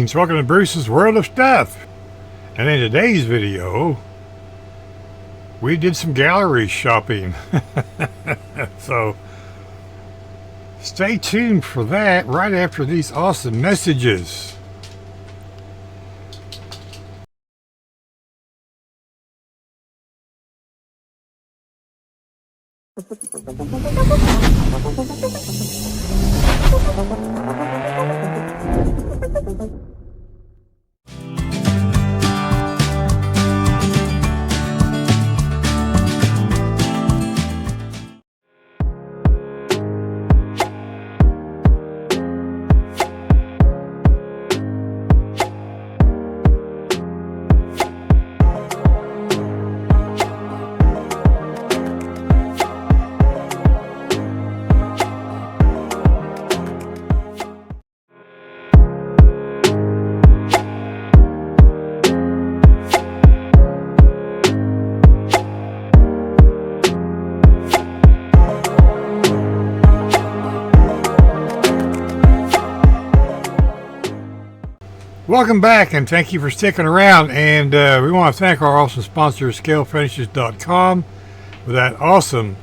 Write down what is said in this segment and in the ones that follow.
Greetings, welcome to Bruce's World of Stuff. And in today's video, we did some Gaahleri shopping. So, stay tuned for that right after these awesome messages. Welcome back, and thank you for sticking around. And we want to thank our awesome sponsor, ScaleFinishes.com, with that awesome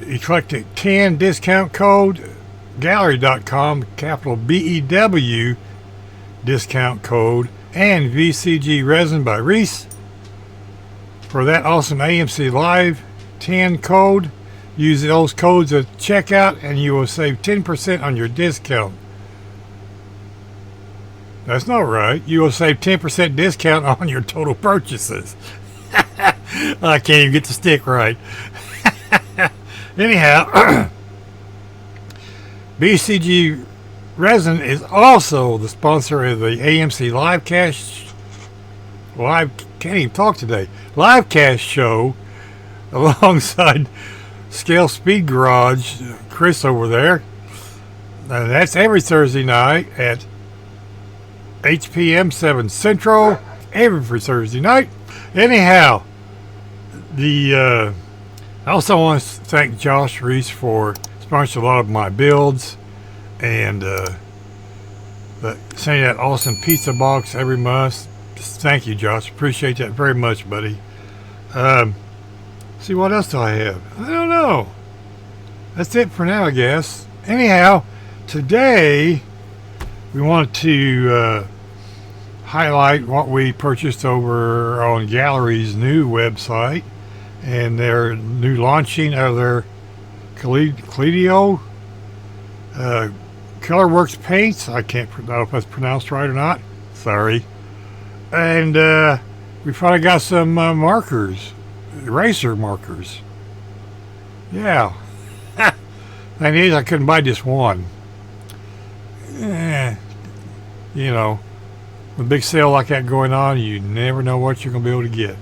eclectic 10 discount code. Gaahleri.com, capital BEW discount code, and VGC Resin By Reese for that awesome AMC Live 10 code. Use those codes at checkout, and you will save 10% on your discount. That's not right. You will save 10% discount on your total purchases. I can't even get the stick right. Anyhow, BCG Resin is also the sponsor of the AMC can't even talk today. Livecast show alongside Scale Speed Garage, Chris over there. And that's every Thursday night at 8 p.m. 7 Central, every Thursday night. Anyhow, I also want to thank Josh Reese for sponsoring a lot of my builds and sending that awesome pizza box every month. Just thank you, Josh. Appreciate that very much, buddy. See, what else do I have? I don't know. That's it for now, I guess. Anyhow, today we wanted to highlight what we purchased over on Gaahlerie's new website and their new launching of their Kaleido ColorWorks paints. I don't know if that's pronounced right or not. Sorry. And we finally got some markers, eraser markers. Yeah. Thing is, I couldn't buy just one. You know, with a big sale like that going on, you never know what you're going to be able to get.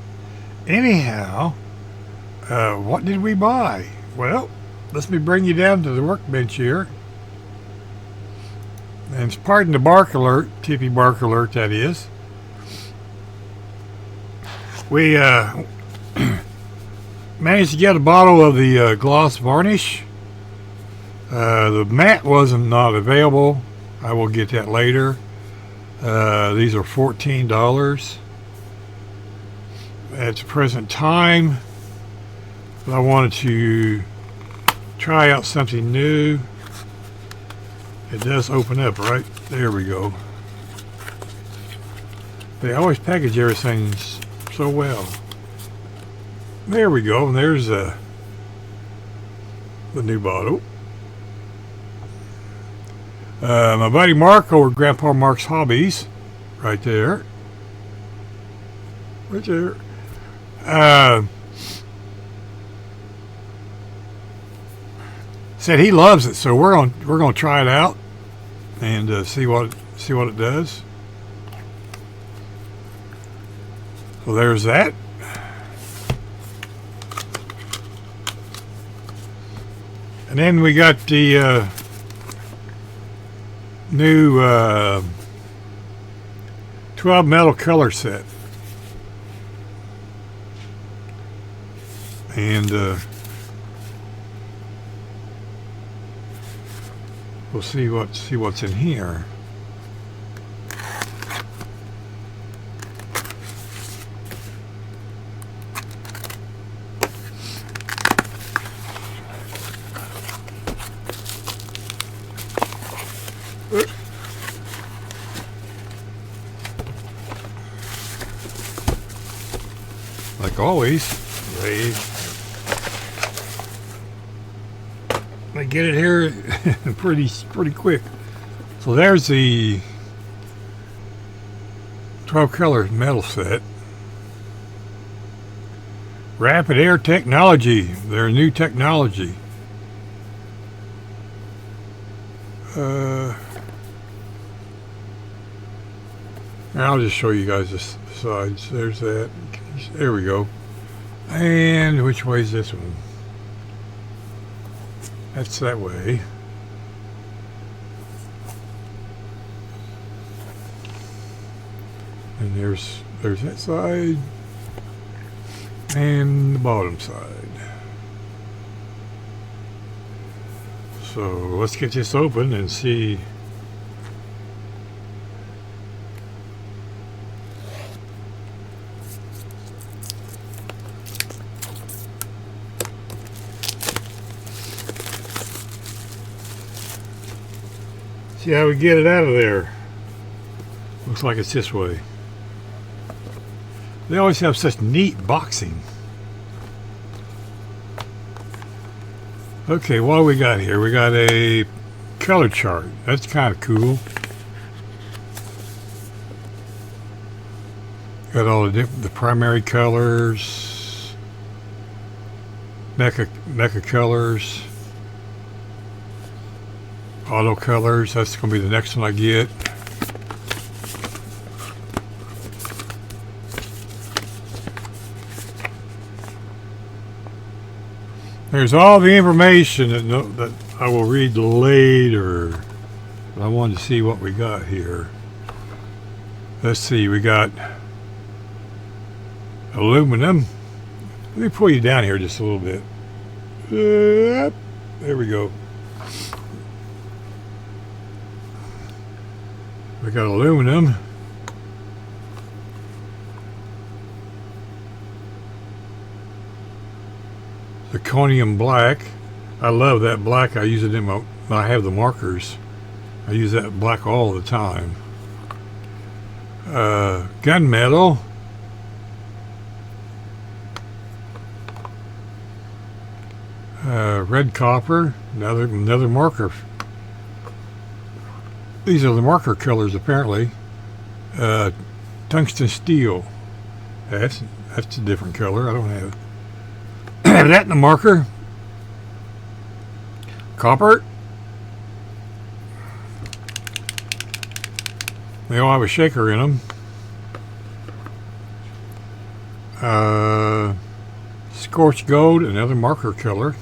Anyhow, what did we buy? Well, let me bring you down to the workbench here. And pardon the bark alert, tippy bark alert that is. We managed to get a bottle of the gloss varnish. The matte wasn't not available. I will get that later. These are $14 at the present time. But I wanted to try out something new. It does open up, right? There we go. They always package everything so well. There we go. And there's the new bottle. My buddy Mark over at Grandpa Mark's Hobbies, right there. Right there. Said he loves it, so we're gonna try it out and see what it does. So there's that. And then we got the new 12 metal color set. And we'll see what's in here. always, they get it here pretty quick. So there's the 12 color metal set. Rapid Air Technology, their new technology. I'll just show you guys the sides. There's that. There we go. And which way is this one? That's that way. And there's that side and the bottom side. So let's get this open and see. See how we get it out of there. Looks like it's this way. They always have such neat boxing. Okay, what do we got here? We got a color chart. That's kind of cool. Got all the primary colors, mecha colors, auto colors. That's going to be the next one I get. There's all the information that I will read later. But I wanted to see what we got here. Let's see, we got aluminum. Let me pull you down here just a little bit. There we go. We got aluminum. Zirconium black. I love that black. I use it in when I have the markers. I use that black all the time. Gunmetal. Red copper. Another marker. These are the marker colors apparently. Tungsten steel. That's a different color. I don't have that in the marker. Copper. They all have a shaker in them. Scorched gold, another marker color.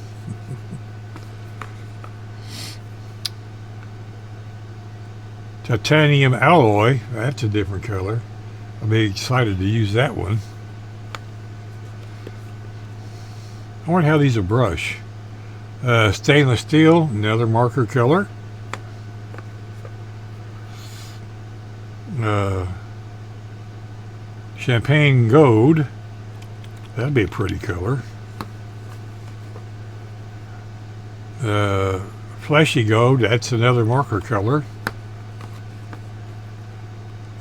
Titanium alloy, that's a different color. I'll be excited to use that one. I wonder how these will brush. Stainless steel, another marker color. Champagne gold, that'd be a pretty color. Fleshy gold, that's another marker color.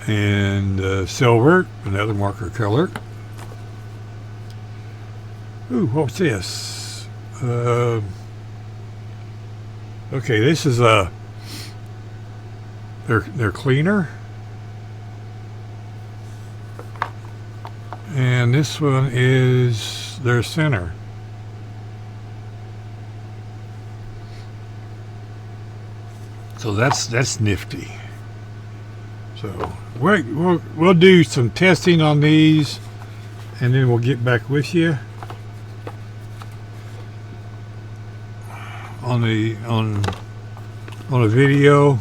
And silver, another marker color. Ooh, what's this? Okay, this is their cleaner. And this one is their center. So that's nifty. So we'll do some testing on these, and then we'll get back with you on a video.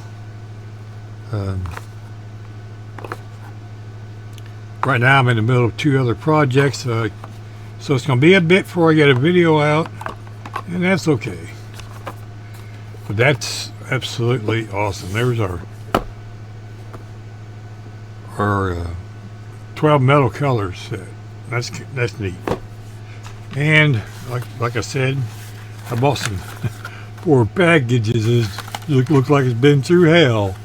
Right now I'm in the middle of 2 other projects, so it's going to be a bit before I get a video out, and that's okay. But that's absolutely awesome. There's our 12 metal colors set. That's neat. And like I said, I bought some 4 packages. It looks like it's been through hell.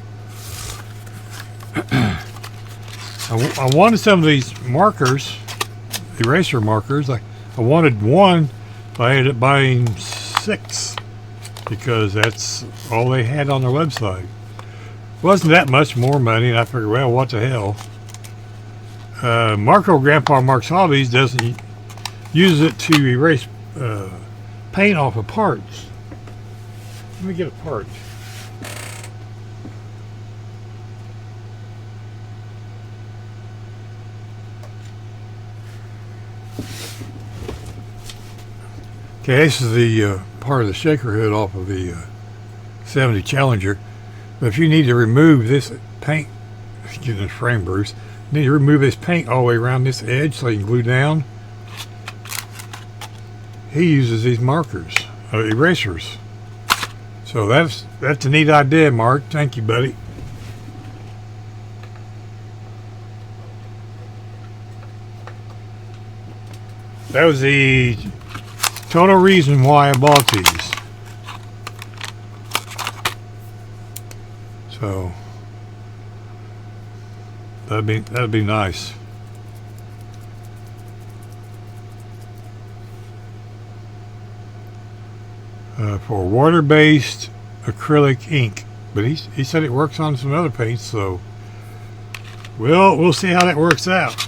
I wanted some of these markers, eraser markers. I wanted one, but I ended up buying 6 because that's all they had on their website. Wasn't that much more money, and I figured, well, what the hell. Marco Grandpa Mark's Hobbies doesn't use it to erase paint off of parts. Let me get a part. Okay, this is the part of the shaker hood off of the 70 Challenger. But if you need to remove this paint, excuse the frame, Bruce, you need to remove this paint all the way around this edge so you can glue down. He uses these markers, erasers. So that's a neat idea, Mark. Thank you, buddy. That was the total reason why I bought these. So that'd be nice. For water-based acrylic ink, but he said it works on some other paints, so we'll see how that works out.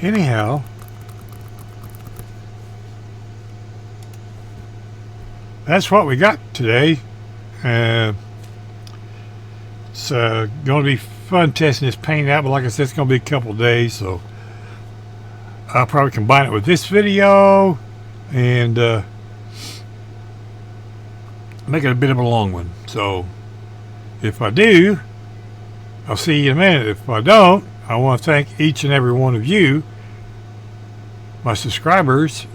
Anyhow, that's what we got today. It's going to be fun testing this paint out, but like I said, it's going to be a couple days, so I'll probably combine it with this video and make it a bit of a long one. So if I do, I'll see you in a minute. If I don't, I want to thank each and every one of you, my subscribers.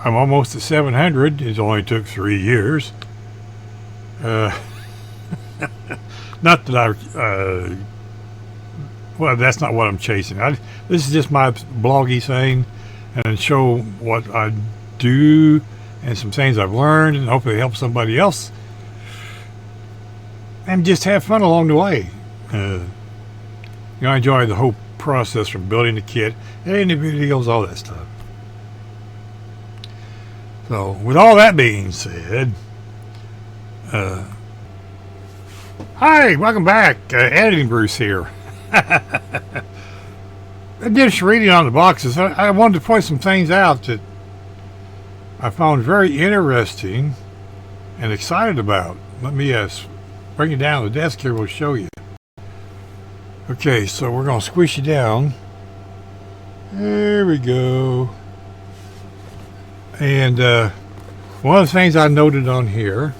I'm almost at 700. It only took 3 years. Not that well, that's not what I'm chasing. This is just my bloggy saying, and show what I do and some things I've learned, and hopefully help somebody else, and just have fun along the way. I enjoy the whole process from building the kit, editing the videos, all that stuff. So, with all that being said, hi, welcome back. Editing Bruce here. Just reading on the boxes, I wanted to point some things out that I found very interesting and excited about. Let me bring it down to the desk here. We'll show you. Okay, so we're going to squish it down. There we go. And one of the things I noted on here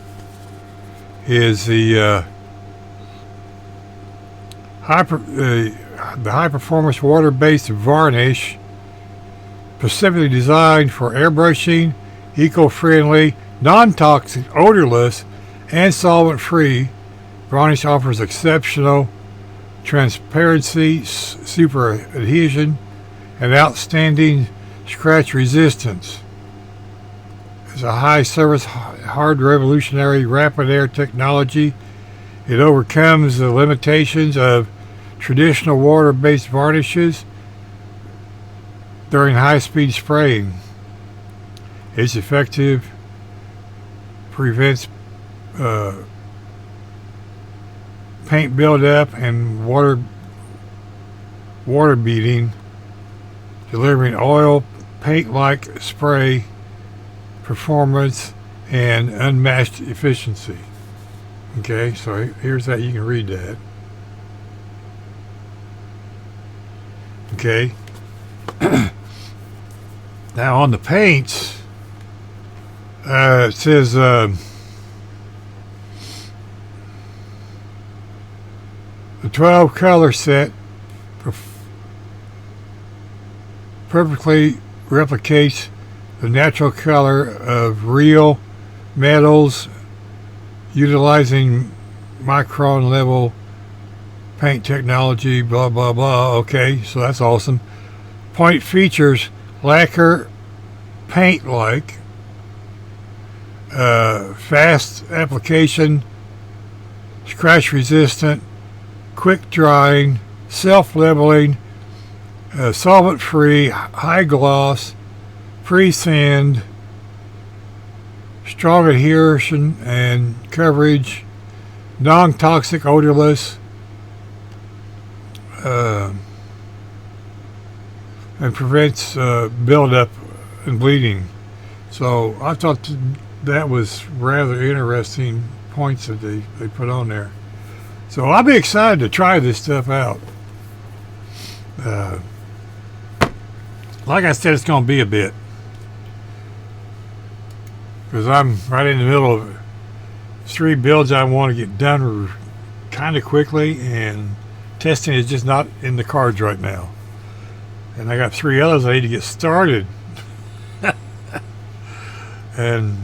is the high performance water-based varnish, specifically designed for airbrushing, eco-friendly, non-toxic, odorless, and solvent-free. Varnish offers exceptional transparency, super adhesion, and outstanding scratch resistance. It's a high service, hard revolutionary rapid air technology. It overcomes the limitations of traditional water-based varnishes during high-speed spraying. It's effective, prevents paint buildup and water beading, delivering oil paint-like spray performance and unmatched efficiency. Okay, so here's that. You can read that. Okay. Now on the paints, it says the 12 color set perfectly replicates the natural color of real metals, utilizing micron level paint technology, blah blah blah. Okay, so that's awesome. Point features lacquer paint like fast application, scratch resistant, quick drying, self-leveling, solvent free, high gloss, free sand, strong adhesion and coverage, non-toxic, odorless, and prevents buildup and bleeding. So I thought that was rather interesting points that they put on there. So I'll be excited to try this stuff out. Like I said, it's going to be a bit, because I'm right in the middle of 3 builds I want to get done kind of quickly, and testing is just not in the cards right now. And I got 3 others I need to get started. And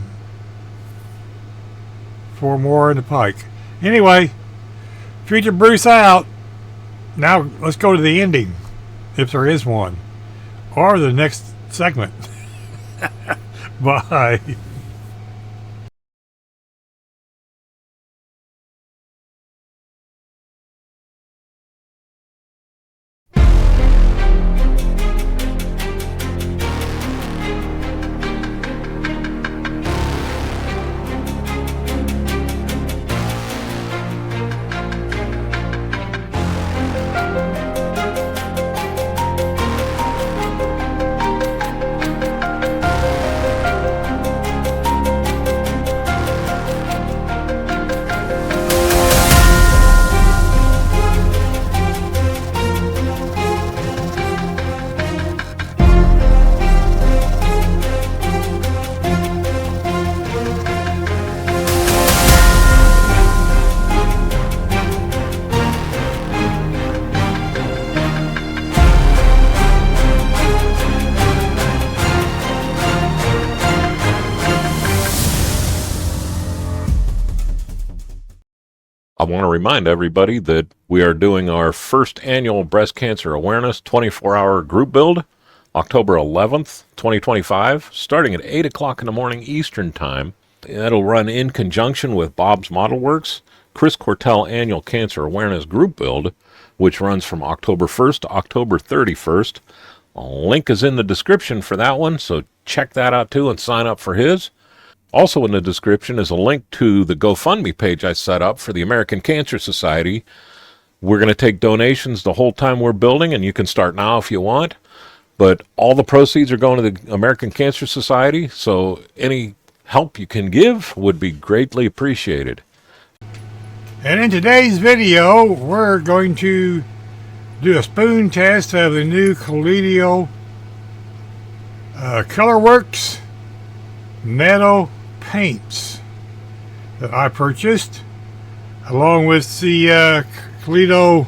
4 more in the pike. Anyway, Future Bruce out. Now let's go to the ending, if there is one, or the next segment. Bye. I want to remind everybody that we are doing our first annual Breast Cancer Awareness 24-hour group build, October 11th, 2025, starting at 8 o'clock in the morning Eastern Time. That'll run in conjunction with Bob's Model Works Chris Cortell Annual Cancer Awareness Group Build, which runs from October 1st to October 31st. A link is in the description for that one, so check that out too and sign up for his. Also in the description is a link to the GoFundMe page I set up for the American Cancer Society. We're going to take donations the whole time we're building, and you can start now if you want. But all the proceeds are going to the American Cancer Society, so any help you can give would be greatly appreciated. And in today's video, we're going to do a spoon test of the new Kaleido ColorWorks metal paints that I purchased, along with the Kaleido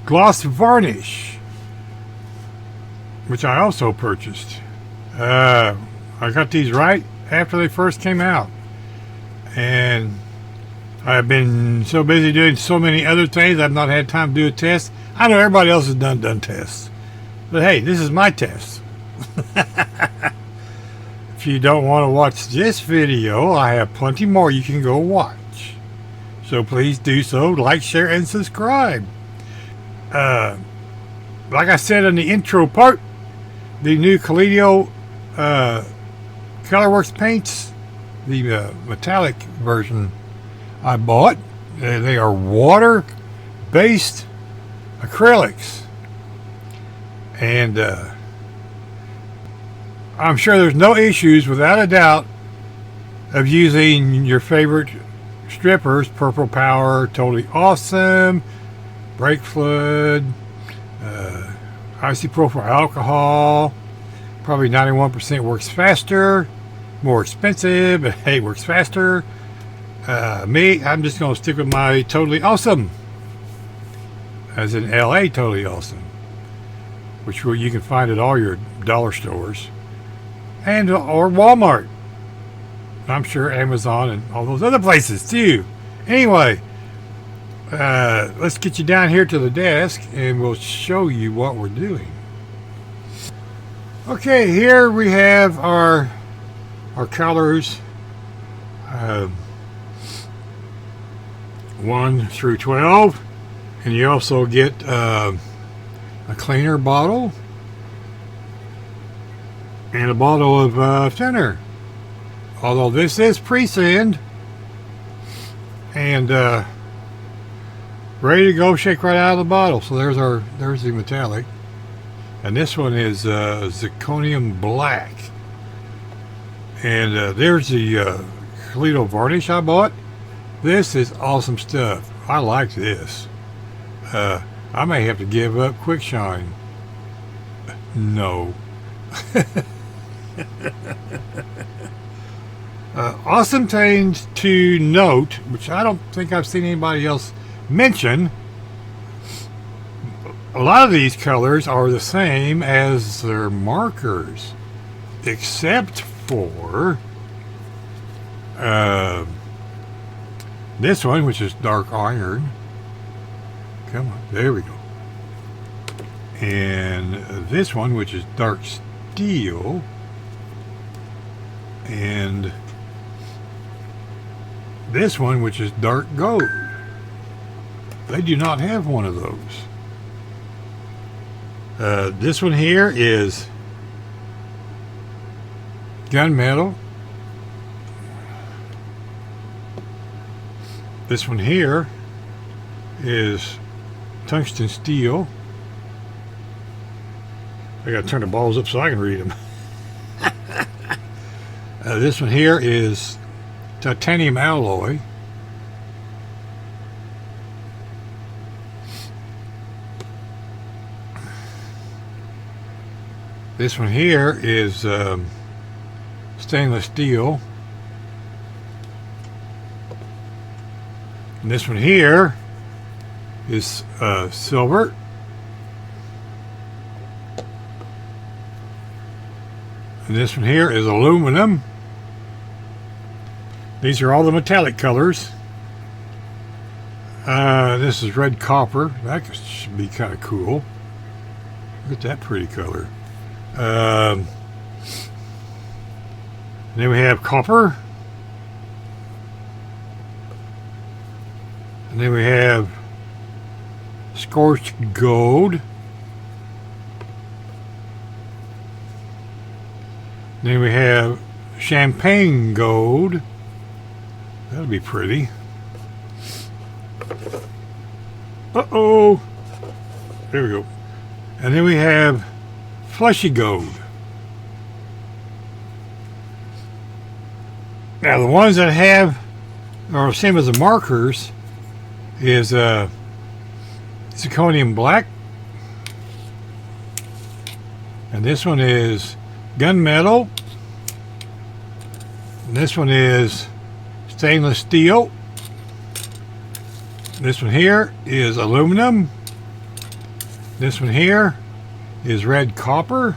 gloss varnish, which I also purchased. I got these right after they first came out, and I've been so busy doing so many other things I've not had time to do a test. I know everybody else has done tests, but hey, this is my test. If you don't want to watch this video, I have plenty more you can go watch. So please do so. Like, share, and subscribe. Like I said in the intro part, the new Kaleido ColorWorks paints, the metallic version I bought. They are water-based acrylics. And I'm sure there's no issues, without a doubt, of using your favorite strippers. Purple Power, Totally Awesome, Brake Fluid, isopropyl alcohol. Probably 91% works faster, more expensive, but hey, works faster. Me, I'm just going to stick with my Totally Awesome, as in LA Totally Awesome, which you can find at all your dollar stores and or Walmart. I'm sure Amazon and all those other places too. Anyway, let's get you down here to the desk and we'll show you what we're doing. Okay, here we have our colors. 1 through 12, and you also get a cleaner bottle and a bottle of thinner. Although this is pre-sand and ready to go, shake right out of the bottle. So there's the metallic, and this one is zirconium black. And there's the Kaleido varnish I bought. This is awesome stuff. I like this. I may have to give up quick shine. No. Awesome things to note, which I don't think I've seen anybody else mention. A lot of these colors are the same as their markers, except for this one, which is dark iron. Come on, there we go. And this one, which is dark steel. And this one, which is dark gold. They do not have one of those. This one here is gunmetal. This one here is tungsten steel. I gotta turn the balls up so I can read them. This one here is titanium alloy. This one here is stainless steel. And this one here is silver. And this one here is aluminum. These are all the metallic colors. This is red copper. That should be kind of cool. Look at that pretty color. And then we have copper. And then we have scorched gold. Then we have champagne gold. That'll be pretty. Uh-oh. There we go. And then we have fleshy gold. Now the ones that have are the same as the markers is zirconium black, and this one is gunmetal, and this one is stainless steel, this one here is aluminum, this one here is red copper,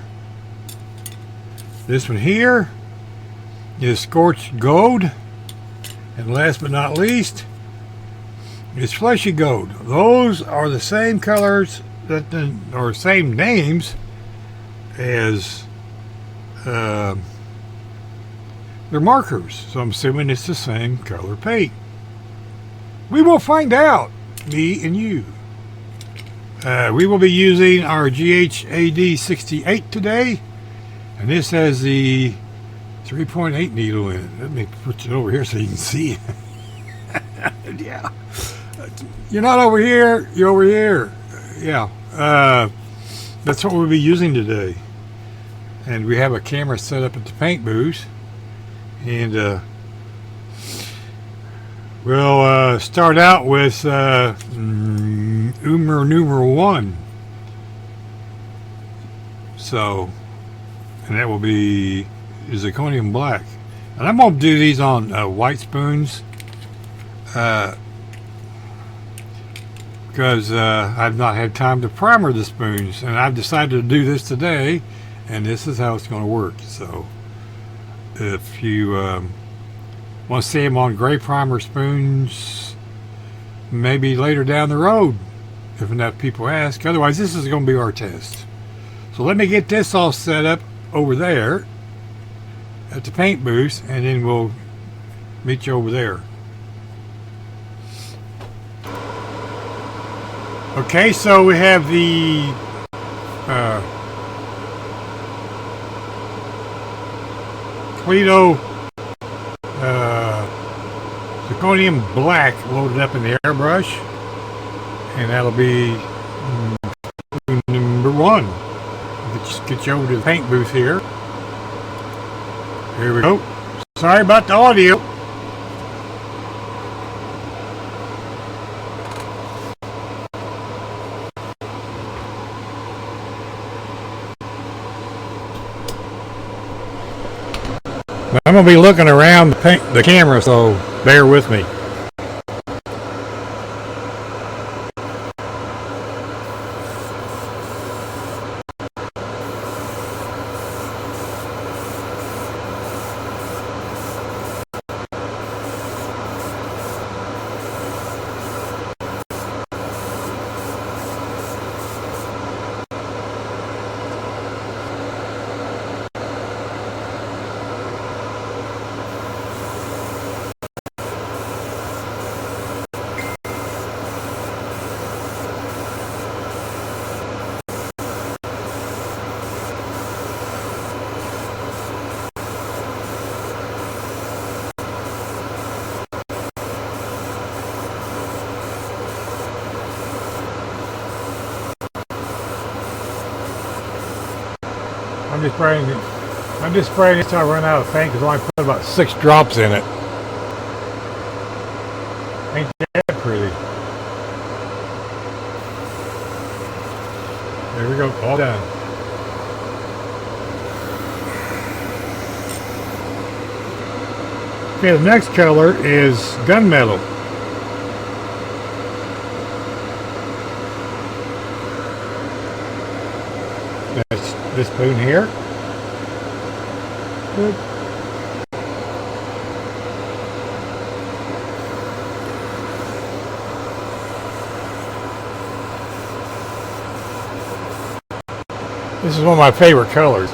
this one here is scorched gold, and last but not least is fleshy gold. Those are the same colors or same names as their markers, so I'm assuming it's the same color paint. We will find out, me and you. We will be using our GHAD-68 today, and this has the 3.8 needle in it. Let me put it over here so you can see it. Yeah. You're not over here, you're over here. Yeah. That's what we'll be using today. And we have a camera set up at the paint booth. And we'll start out with numeral 1. So, and that will be zirconium black. And I'm going to do these on white spoons. Because I've not had time to primer the spoons, and I've decided to do this today, and this is how it's going to work. So if you want to see them on gray primer spoons, maybe later down the road, if enough people ask. Otherwise, this is going to be our test. So let me get this all set up over there at the paint booth, and then we'll meet you over there. Okay, so we have the Kaleido zirconium black loaded up in the airbrush, and that'll be number one. Let's get you over to the paint booth here. Here we go. Sorry about the audio. I'm going to be looking around the camera, so bear with me. I'm just spraying it until I run out of paint because I only put about 6 drops in it. Ain't that pretty? There we go, all done. Okay, the next color is gunmetal. That's this spoon here. Good. This is one of my favorite colors.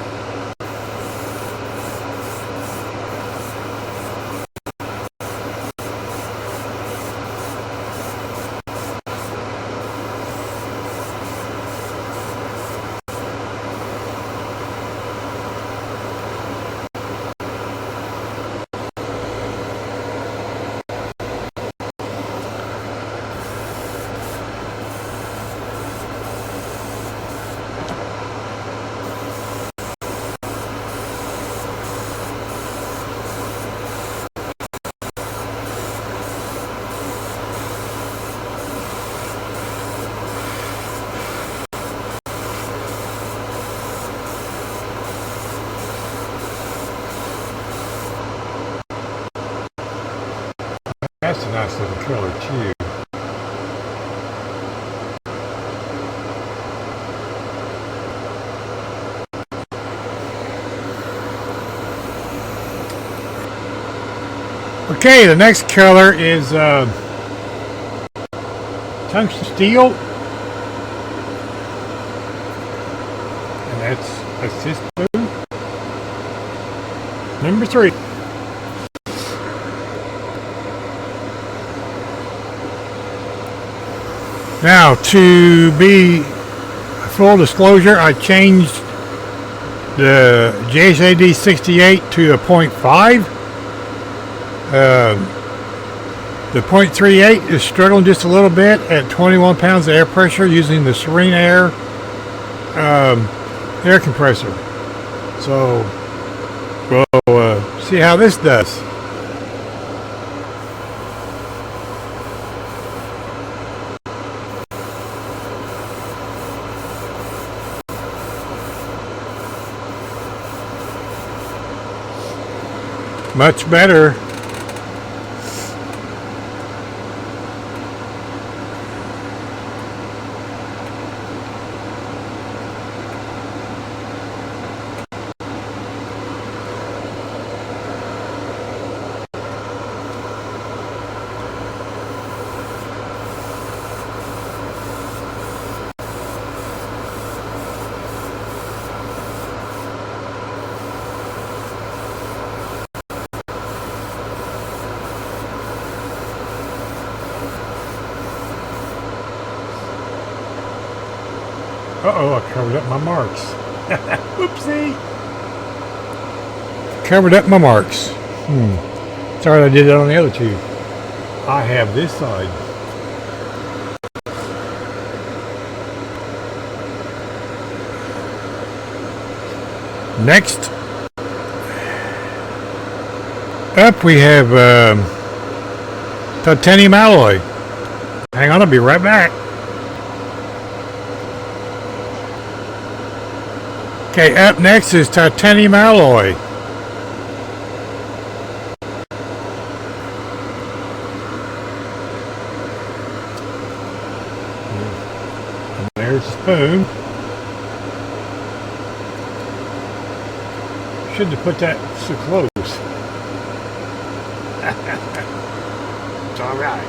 That's a nice little color too. Okay, the next color is tungsten steel, and that's this blue. Number 3. Now, to be full disclosure, I changed the GHAD-68 to a 0.5. The 0.38 is struggling just a little bit at 21 pounds of air pressure using the Serenair air compressor. So we'll see how this does. Much better. Uh-oh, I covered up my marks. Whoopsie. Covered up my marks. Sorry I did that on the other two. I have this side. Next up we have titanium alloy. Hang on, I'll be right back. Okay, up next is titanium alloy. And there's the spoon. Shouldn't have put that so close. It's all right.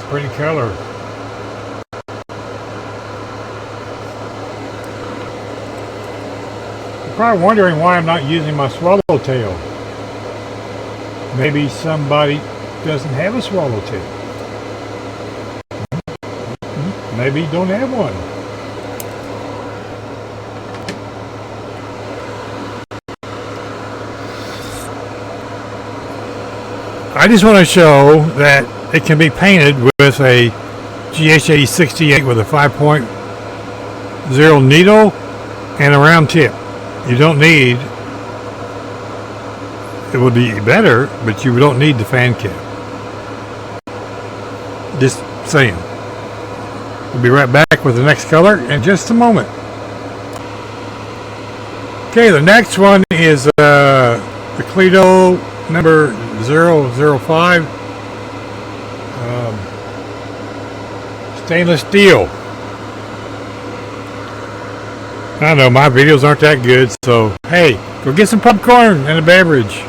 Pretty color. You're probably wondering why I'm not using my swallowtail. Maybe somebody doesn't have a swallowtail. Maybe you don't have one. I just want to show that it can be painted with a GHAD-68 with a 5.0 needle and a round tip. You don't need, it would be better, but you don't need the fan cap. Just saying. We'll be right back with the next color in just a moment. Okay, the next one is the Kaleido number 005. Stainless steel. I know my videos aren't that good, so hey, go get some popcorn and a beverage.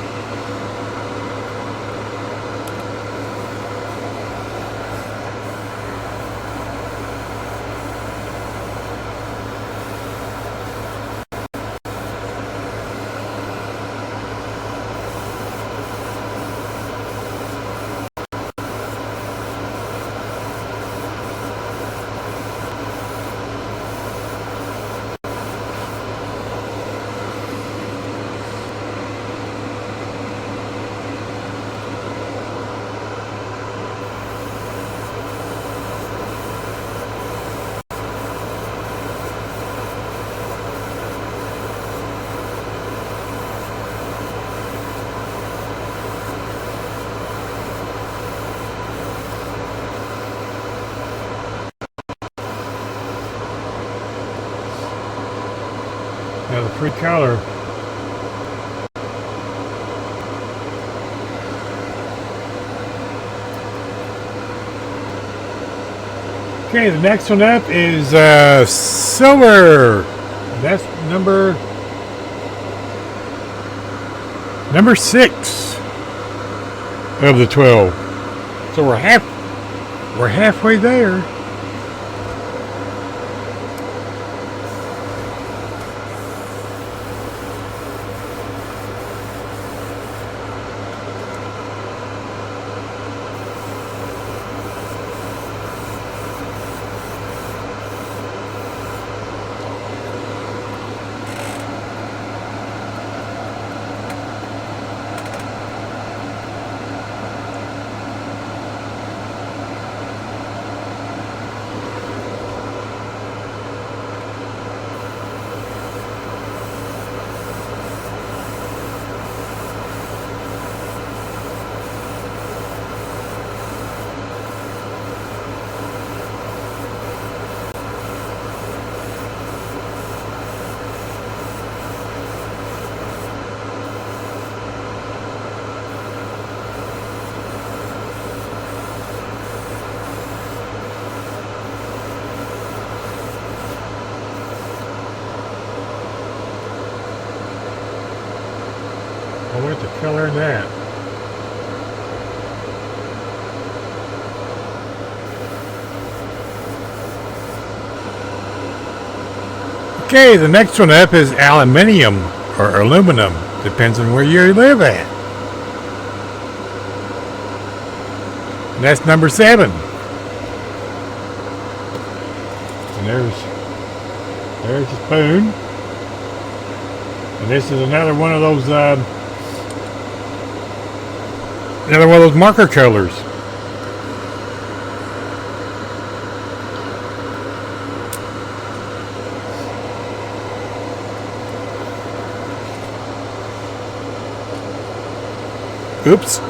Now the free color. Okay, the next one up is silver. That's number 6 of the 12. So we're halfway there. I went to color in that. Okay, the next one up is aluminium or aluminum, depends on where you live at. And that's number 7. And there's the spoon. And this is another one of those marker colors. Oops.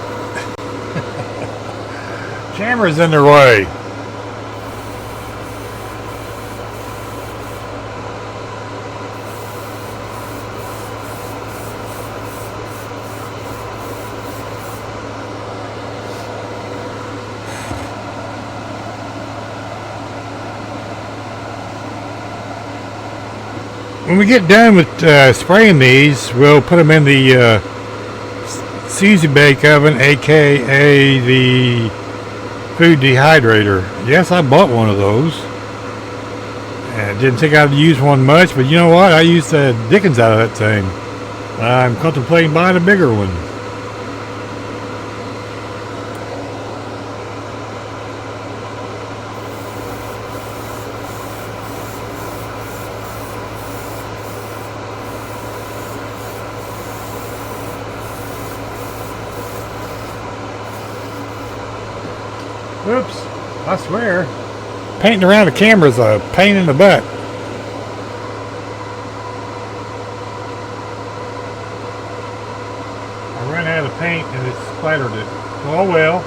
Camera's in their way. When we get done with spraying these, we'll put them in the Suzy Bake Oven, aka the food dehydrator. Yes, I bought one of those. And didn't think I'd use one much, but you know what? I used the dickens out of that thing. I'm contemplating buying a bigger one. Oops, I swear. Painting around the camera is a pain in the butt. I ran out of paint and it splattered it. Oh well.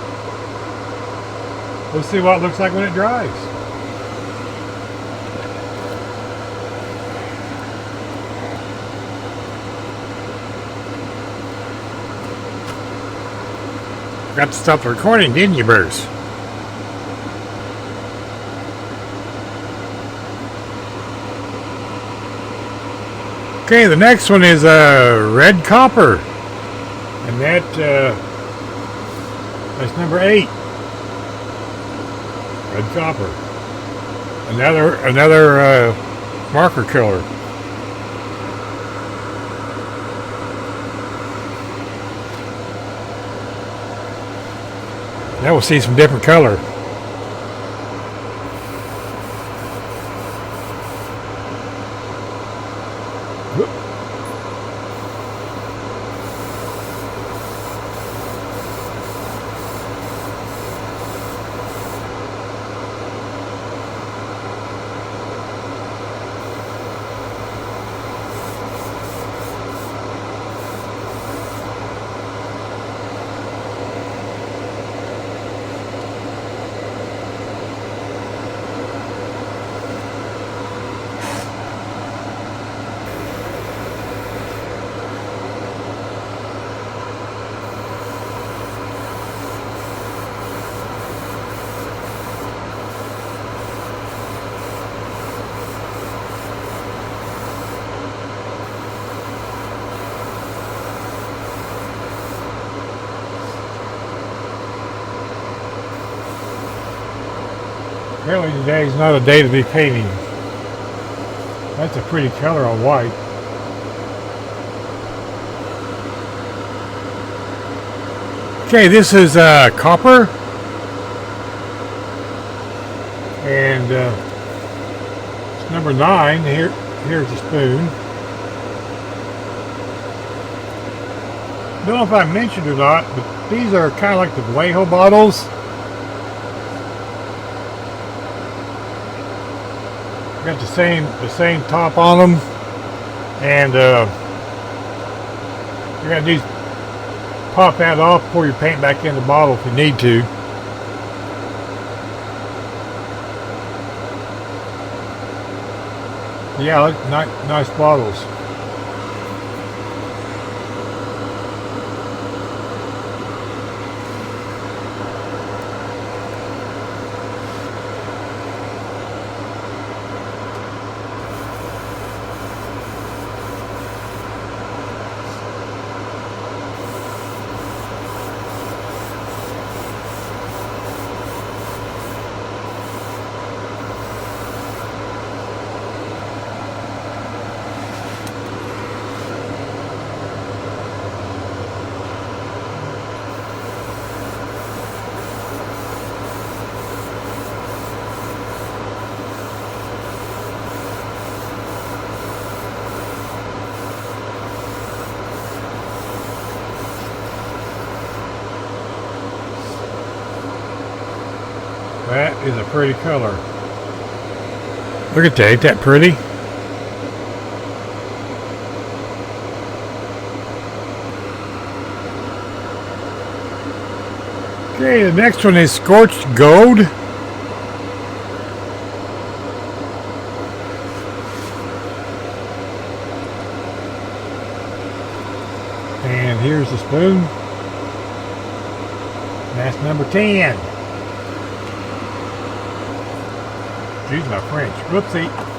We'll see what it looks like when it dries. Got to stop the recording, didn't you, Bruce? Okay, the next one is red copper, and that's number 8. Red copper, another marker color. Now we'll see some different color. Apparently today is not a day to be painting. That's a pretty color on white. Okay, this is copper. And it's number 9. Here's the spoon. Don't know if I mentioned or not, but these are kind of like the Vallejo bottles. Got the same top on them, and you're gonna do pop that off, pour your paint back in the bottle if you need to. Yeah, nice bottles. is a pretty color. Look at that, ain't that pretty? Okay, the next one is Scorched Gold. And here's the spoon. That's number 10. Excuse my French. Whoopsie.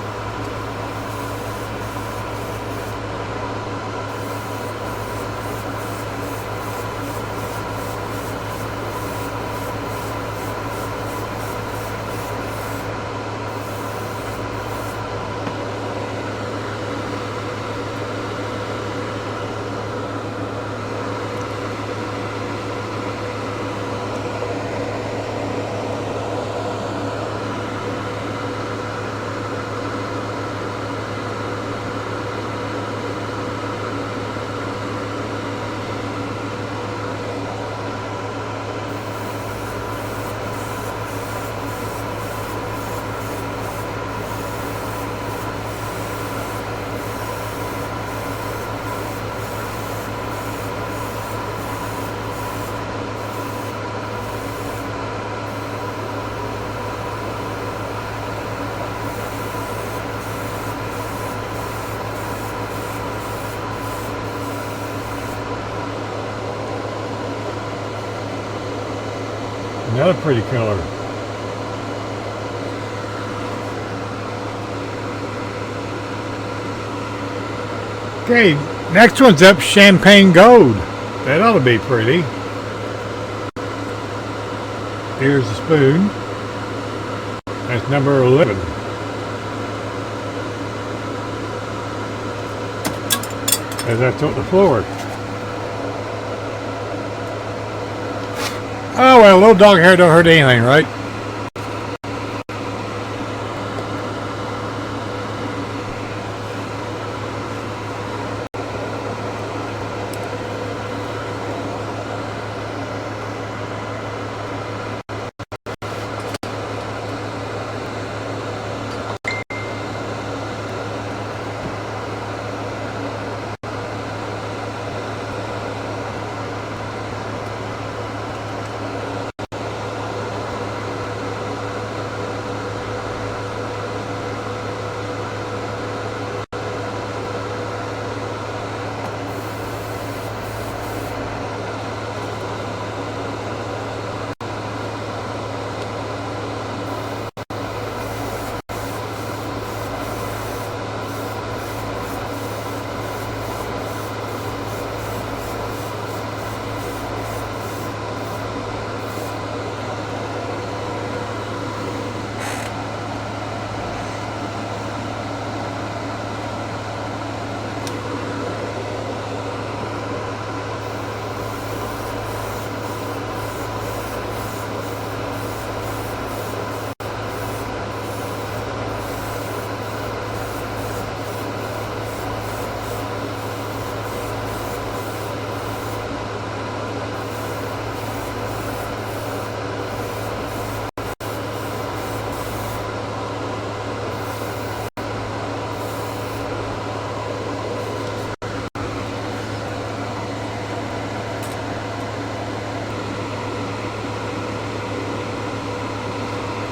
Another pretty color. Okay, next one's up, Champagne Gold. That ought to be pretty. Here's the spoon. That's number 11. As I took the floor. Oh well, little dog hair don't hurt anything, right?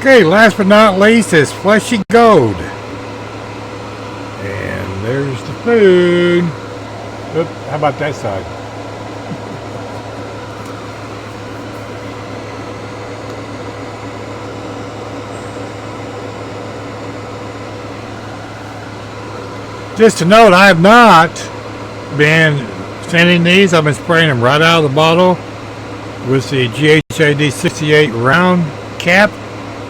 Okay, last but not least is Fleshy Gold. And there's the spoon. Oop, how about that side? Just to note, I have not been sanding these. I've been spraying them right out of the bottle with the GHAD-68 round cap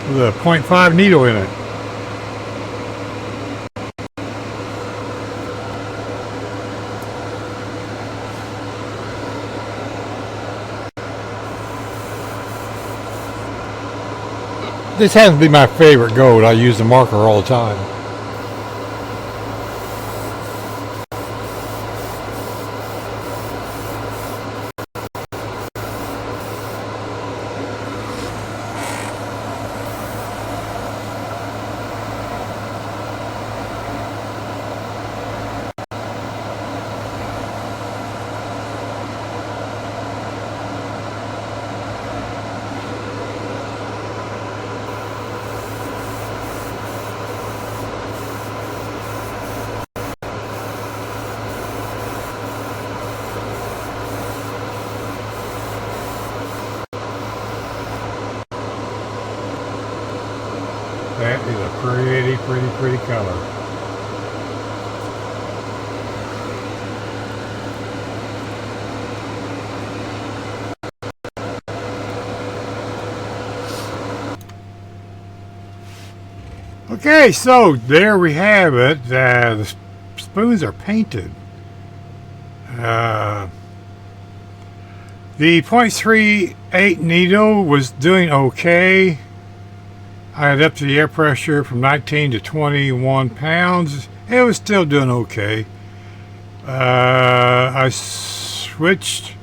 with a 0.5 needle in it. This happens to be my favorite gold. I use the marker all the time. pretty color. Okay, so there we have it. The spoons are painted. The .38 needle was doing okay. I had up to the air pressure from 19 to 21 pounds. It was still doing okay. I switched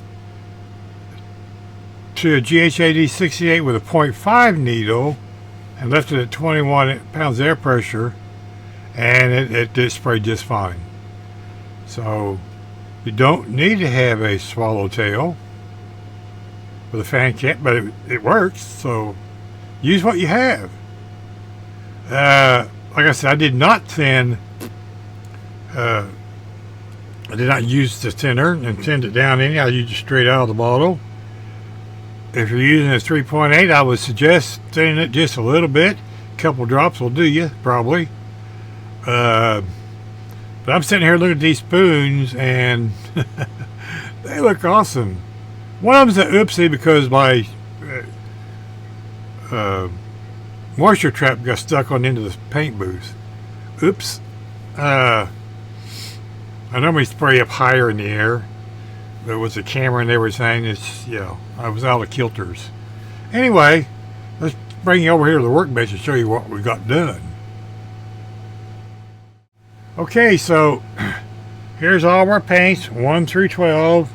to a GHAD-68 with a .5 needle and left it at 21 pounds air pressure, and it did spray just fine. So you don't need to have a swallowtail with a fan cap, but it works, so use what you have. Like I said, I did not thin, I did not use the thinner and thinned it down any. I used it straight out of the bottle. If you're using a 3.8, I would suggest thinning it just a little bit. A couple drops will do you, probably. But I'm sitting here looking at these spoons, and they look awesome. One of them's an oopsie because my moisture trap got stuck on the end of the paint booth. Oops. I normally spray up higher in the air. But with the camera and everything, it's, you know, I was out of kilters. Anyway, let's bring you over here to the workbench and show you what we got done. Okay, so here's all of our paints, 1 through 12.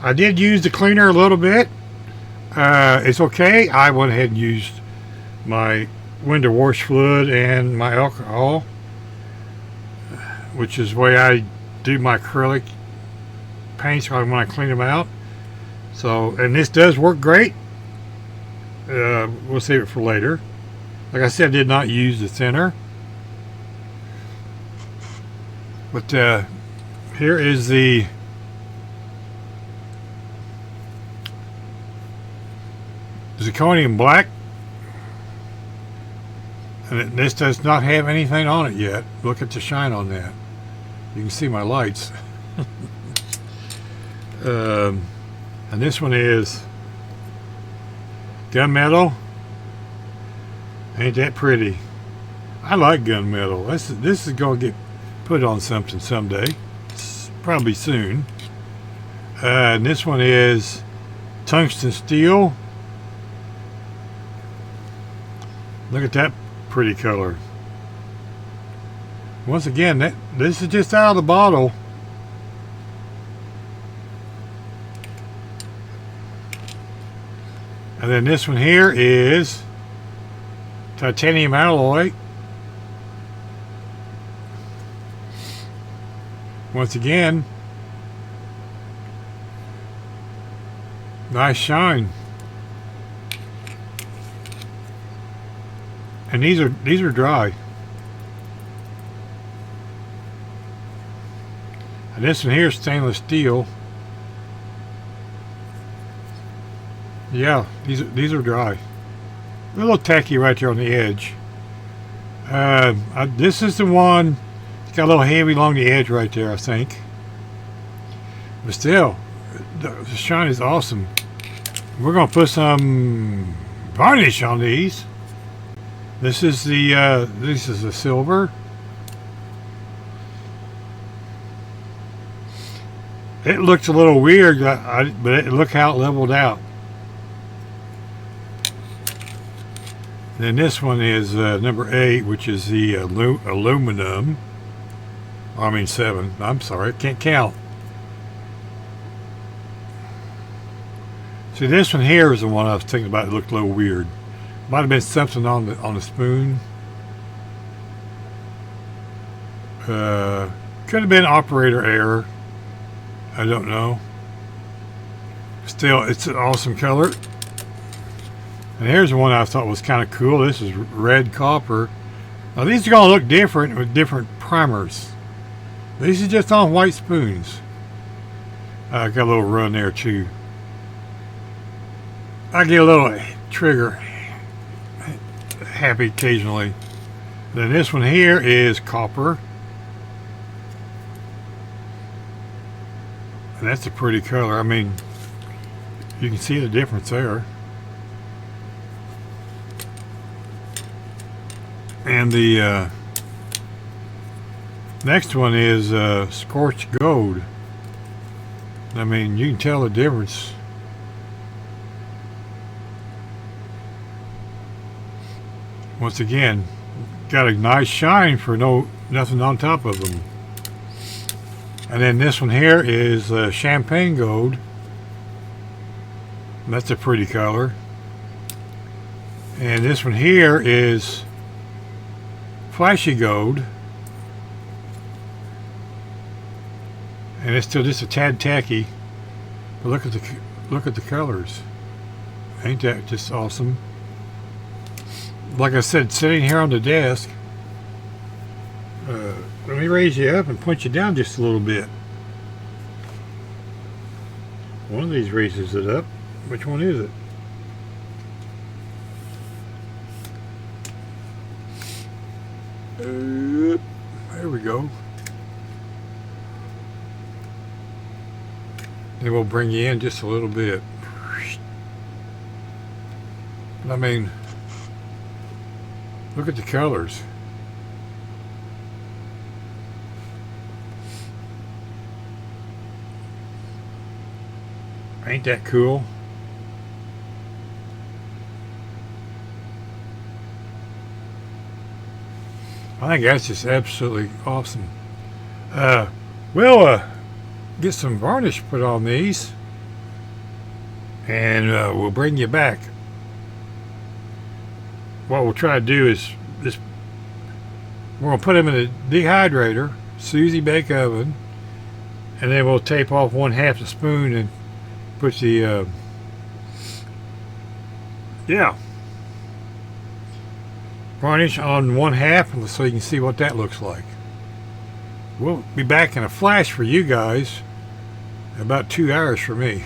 I did use the cleaner a little bit. It's okay. I went ahead and used my window wash fluid and my alcohol, which is the way I do my acrylic paints when I clean them out. So, and this does work great. We'll save it for later. Like I said, I did not use the thinner. But here is the zirconium black. And this does not have anything on it yet. Look at the shine on that. You can see my lights. And this one is gunmetal. Ain't that pretty? I like gunmetal. This is going to get put on something someday. Probably soon. And this one is tungsten steel. Look at that pretty color. Once again, this is just out of the bottle. And then this one here is titanium alloy. Once again, nice shine. And these are dry. And this one here is stainless steel. Yeah, these are dry. A little tacky right there on the edge. This is the one. It's got a little heavy along the edge right there, I think. But still, the shine is awesome. We're gonna put some varnish on these. This is the silver. It looks a little weird, but look how it leveled out. Then this one is number 8, which is the aluminum. I mean 7. I'm sorry, I can't count. See, this one here is the one I was thinking about. It looked a little weird. Might have been something on the spoon. Could have been operator error. I don't know. Still, it's an awesome color. And here's the one I thought was kind of cool. This is red copper. Now these are going to look different with different primers. These are just on white spoons. Got a little run there too. I get a little trigger happy occasionally. Then this one here is copper. And that's a pretty color. I mean, you can see the difference there. And the next one is scorched gold. I mean, you can tell the difference. Once again, got a nice shine for nothing on top of them. And then this one here is champagne gold. And that's a pretty color. And this one here is flashy gold. And it's still just a tad tacky. But look at the colors. Ain't that just awesome? Like I said, sitting here on the desk, let me raise you up and point you down just a little bit. One of these raises it up. Which one is it? There we go. And we'll bring you in just a little bit. I mean, look at the colors. Ain't that cool? I think that's just absolutely awesome. We'll get some varnish put on these, and we'll bring you back. What we'll try to do is this: we're gonna put them in a dehydrator, Susie bake oven, and then we'll tape off 1/2 the spoon and put the varnish on 1/2, so you can see what that looks like. We'll be back in a flash for you guys. About 2 hours for me.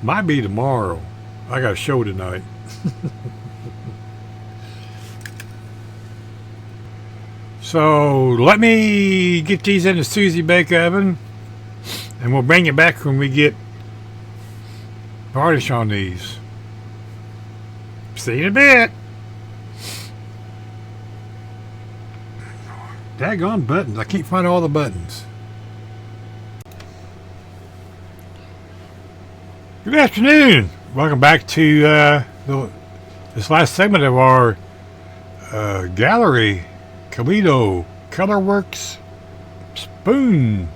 Might be tomorrow. I got a show tonight. So let me get these in the Susie bake oven, and we'll bring it back when we get varnish on these. See you in a bit. Daggone buttons. I can't find all the buttons. Good afternoon. Welcome back to this last segment of our Gaahleri Kaleido ColorWorks spoons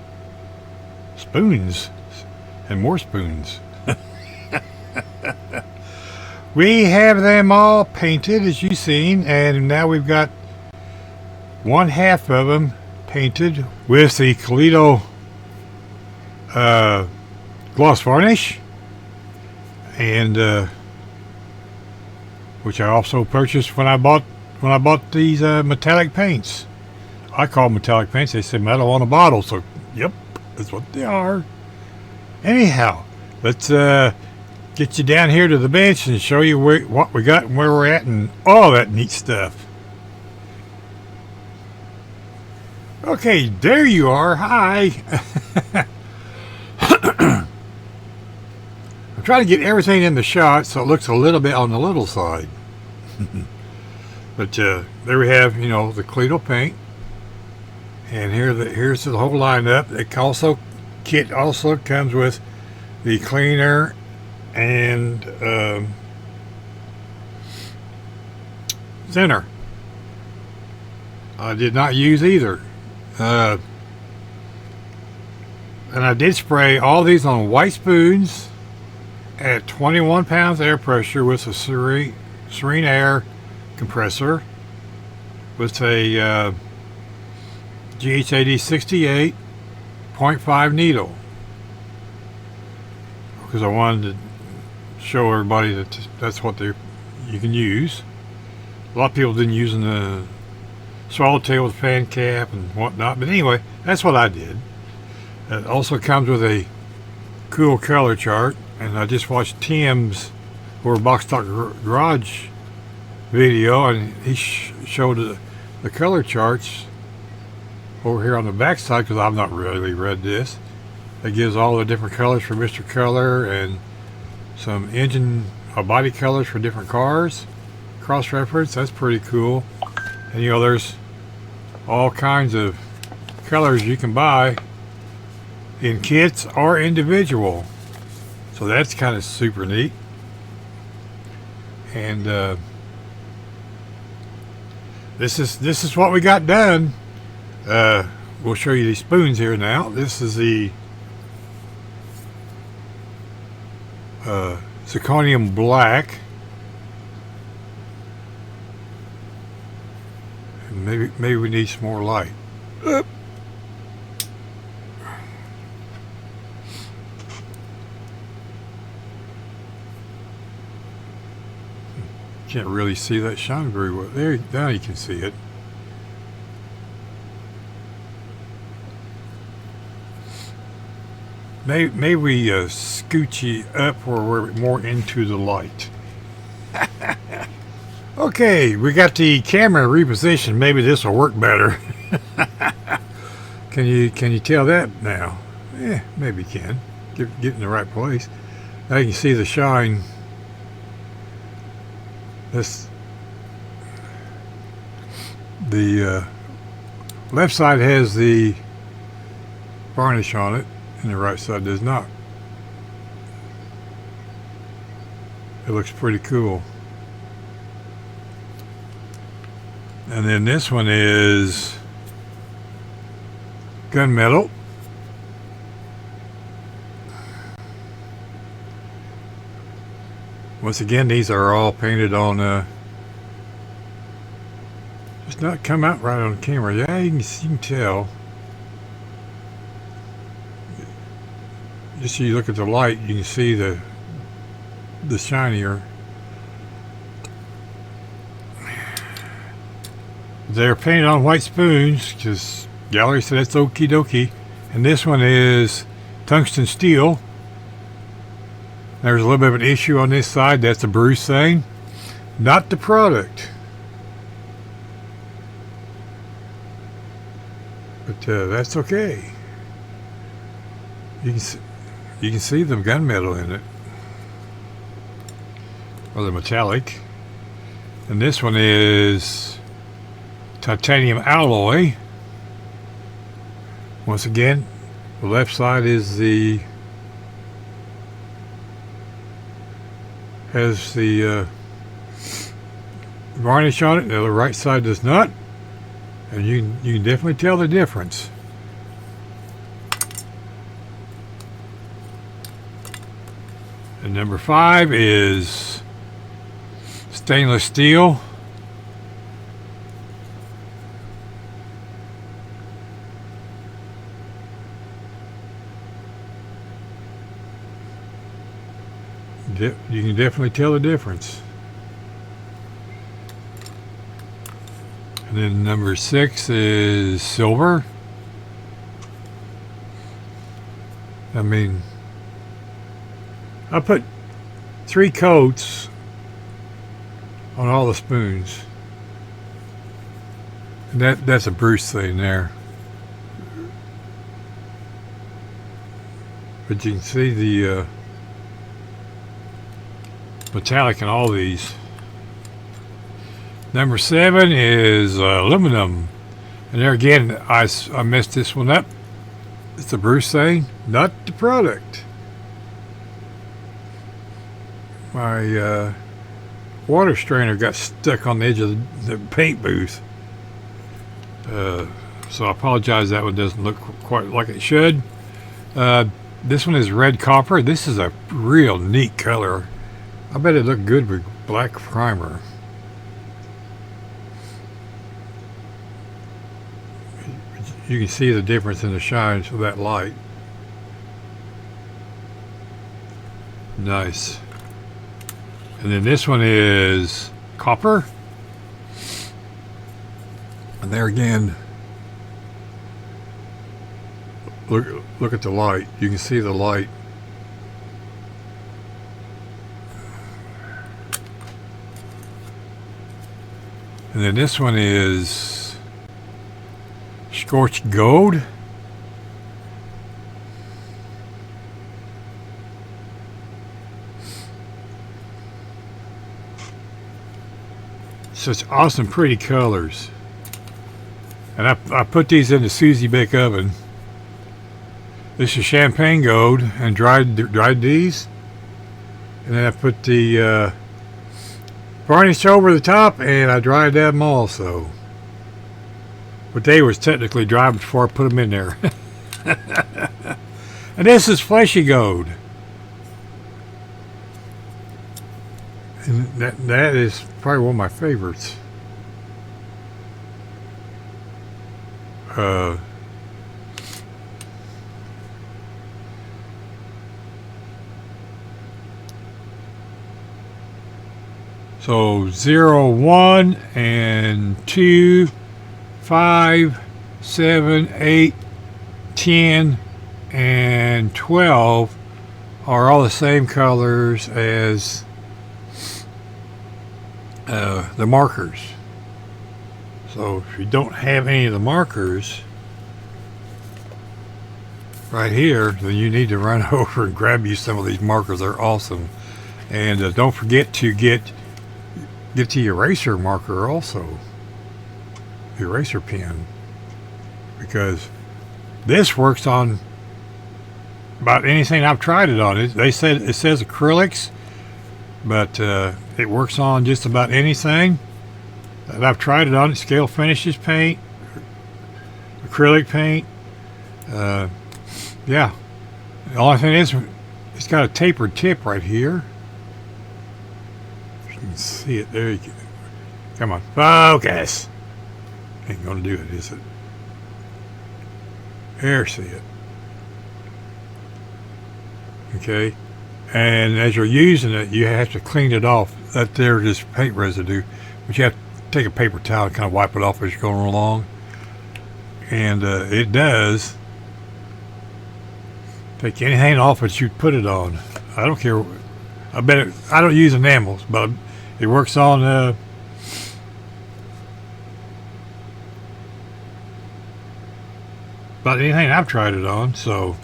and more spoons. We have them all painted, as you've seen, and now we've got 1/2 of them painted with the Kaleido gloss varnish, and which I also purchased when I bought these metallic paints. I call them metallic paints. They say metal on a bottle, so yep, that's what they are. Anyhow, let's get you down here to the bench and show you what we got and where we're at and all that neat stuff. Okay, there you are. Hi. I'm trying to get everything in the shot so it looks a little bit on the little side. But there we have, the Kaleido paint. And here's the whole lineup. The kit also comes with the cleaner and thinner. I did not use either. And I did spray all these on white spoons at 21 pounds air pressure with a Serenair compressor with a GHAD-68 0.5 needle, because I wanted to show everybody that that's what you can use. A lot of people didn't use the swallowtail with fan cap and whatnot, but anyway, that's what I did. It also comes with a cool color chart, and I just watched Tim's or Box Talk Garage video, and he showed the color charts over here on the back side, because I've not really read this. It gives all the different colors for Mr. Color and some engine or body colors for different cars. Cross-reference, that's pretty cool. And you know, there's all kinds of colors you can buy in kits or individual. So that's kind of super neat. And this is what we got done. We'll show you these spoons here now. This is the zirconium black. And maybe we need some more light. Can't really see that shine very well. There, now you can see it. Maybe we scooch you up where we're more into the light. Okay, we got the camera repositioned. Maybe this will work better. Can you tell that now? Yeah, maybe you can. Get in the right place. Now you can see the shine. The left side has the varnish on it, and the right side does not. It looks pretty cool. And then this one is gunmetal. Once again, these are all painted on, just not come out right on camera. Yeah, you can tell. Just so you look at the light, you can see the shinier. They're painted on white spoons, because Gaahleri said that's okie dokie. And this one is tungsten steel. There's a little bit of an issue on this side. That's a Bruce thing, not the product. But that's okay. You can see the gunmetal in it, or the metallic. And this one is titanium alloy. Once again, the left side is has the varnish on it. The right side does not, and you can definitely tell the difference. And number 5 is stainless steel. You can definitely tell the difference. And then number 6 is silver. I mean, I put 3 coats on all the spoons. And that's a Bruce thing there. But you can see the metallic in all these. Number 7 is aluminum, and there again I messed this one up. It's a Bruce thing, not the product. My water strainer got stuck on the edge of the paint booth, so I apologize. That one doesn't look quite like it should. This one is red copper. This is a real neat color. I bet it looked good with black primer. You can see the difference in the shines of that light. Nice. And then this one is copper. And there again, look at the light. You can see the light. And then this one is Scorched Gold. Such awesome, pretty colors. And I put these in the Susie Bake Oven. This is Champagne Gold, and dried these. And then I put the varnish over the top, and I dried them also. But they was technically dry before I put them in there. And this is Fleshy Gold. And that is probably one of my favorites. So 0, 1, and 2, 5, 7, 8, 10, and 12 are all the same colors as the markers. So if you don't have any of the markers right here, then you need to run over and grab you some of these markers. They're awesome. And don't forget to get the eraser marker also, the eraser pen, because this works on about anything I've tried it on. It says acrylics, but it works on just about anything that I've tried it on. Scale finishes paint, acrylic paint. Yeah. The only thing is, it's got a tapered tip right here. You can see it there. You can, come on, focus. Ain't gonna do it, is it? There, see it. Okay. And as you're using it, you have to clean it off. That there is paint residue, but you have to take a paper towel and kind of wipe it off as you're going along. And it does take anything off that you put it on. I don't care. I bet I don't use enamels, but it works on about anything I've tried it on. So,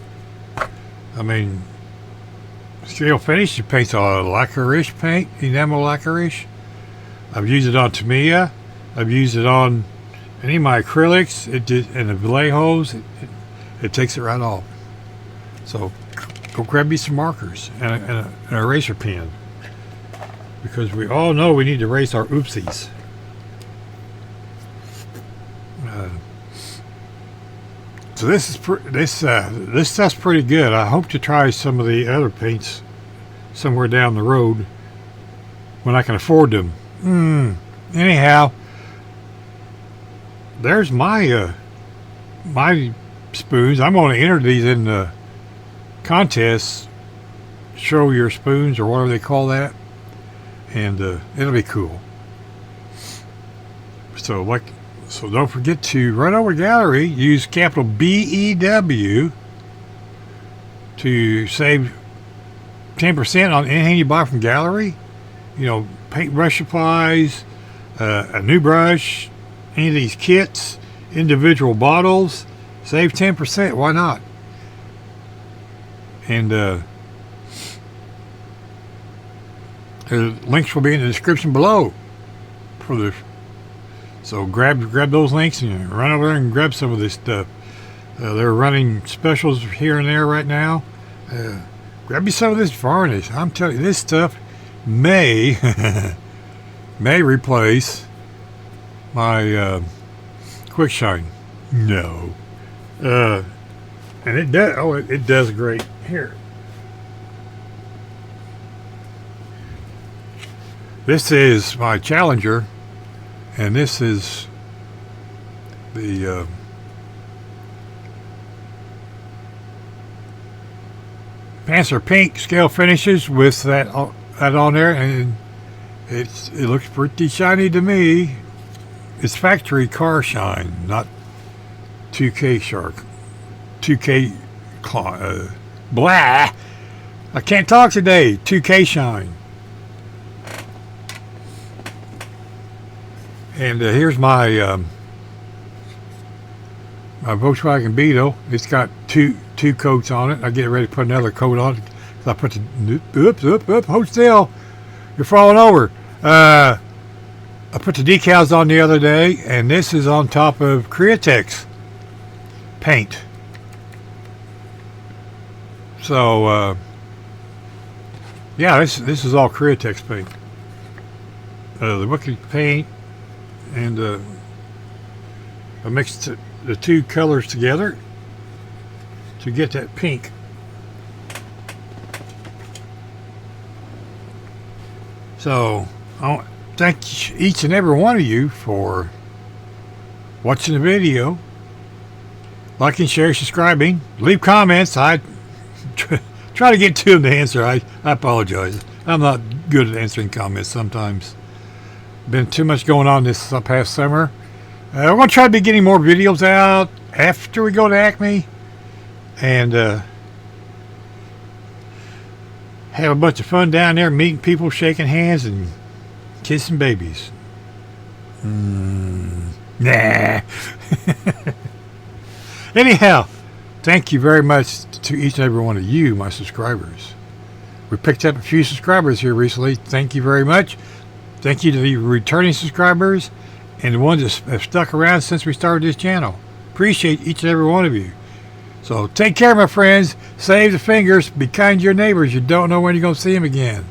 I mean, scale finish, it paints a lacquerish paint, enamel lacquerish. I've used it on Tamiya. I've used it on any of my acrylics. It did, and the Vallejos, it takes it right off. So go grab me some markers and an eraser pen, because we all know we need to erase our oopsies. So this is this stuff's pretty good. I hope to try some of the other paints somewhere down the road when I can afford them. Anyhow, there's my my spoons. I'm going to enter these in the contest. Show your spoons, or whatever they call that, and it'll be cool. So don't forget to run over Gaahleri. Use capital BEW to save 10% on anything you buy from Gaahleri. You know, paintbrush supplies, a new brush, any of these kits, individual bottles. Save 10%. Why not? And the links will be in the description below for the. So grab those links and run over there and grab some of this stuff. They're running specials here and there right now. Grab you some of this varnish. I'm telling you, this stuff may replace my quick shine. No. And it does. Oh, it does great. Here. This is my Challenger, and this is the Panzer Pink scale finishes with that on there, and it looks pretty shiny to me. It's factory car shine, not 2K Shark. 2K blah. I can't talk today. 2K shine. And here's my my Volkswagen Beetle. It's got two coats on it. I get ready to put another coat on it. I put the hold still. You're falling over. I put the decals on the other day, and this is on top of Createx paint. So yeah, this is all Createx paint. The wicked paint, and I mixed the two colors together to get that pink. So I want to thank each and every one of you for watching the video, liking, sharing, subscribing, leave comments. I try to get to them to answer. I apologize. I'm not good at answering comments sometimes. Been too much going on this past summer. We're going to try to be getting more videos out after we go to Acme, and have a bunch of fun down there, meeting people, shaking hands, and kissing babies. Nah. Anyhow, thank you very much to each and every one of you, my subscribers. We picked up a few subscribers here recently. Thank you very much. Thank you to the returning subscribers and the ones that have stuck around since we started this channel. Appreciate each and every one of you. So take care, my friends. Save the fingers. Be kind to your neighbors. You don't know when you're going to see them again.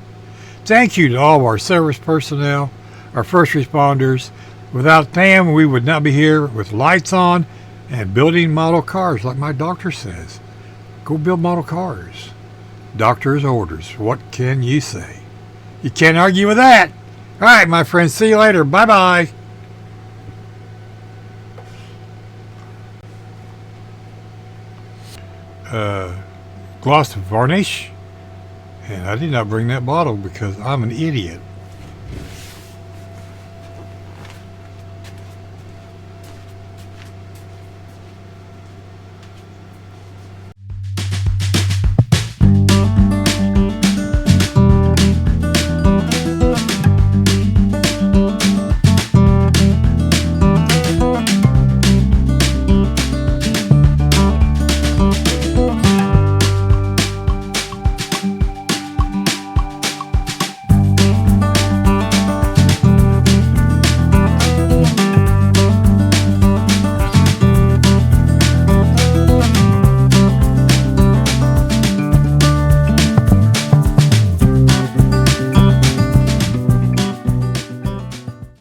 Thank you to all of our service personnel, our first responders. Without them, we would not be here with lights on and building model cars like my doctor says. Go build model cars. Doctor's orders. What can you say? You can't argue with that. All right, my friends. See you later. Bye-bye. Gloss varnish. And I did not bring that bottle because I'm an idiot.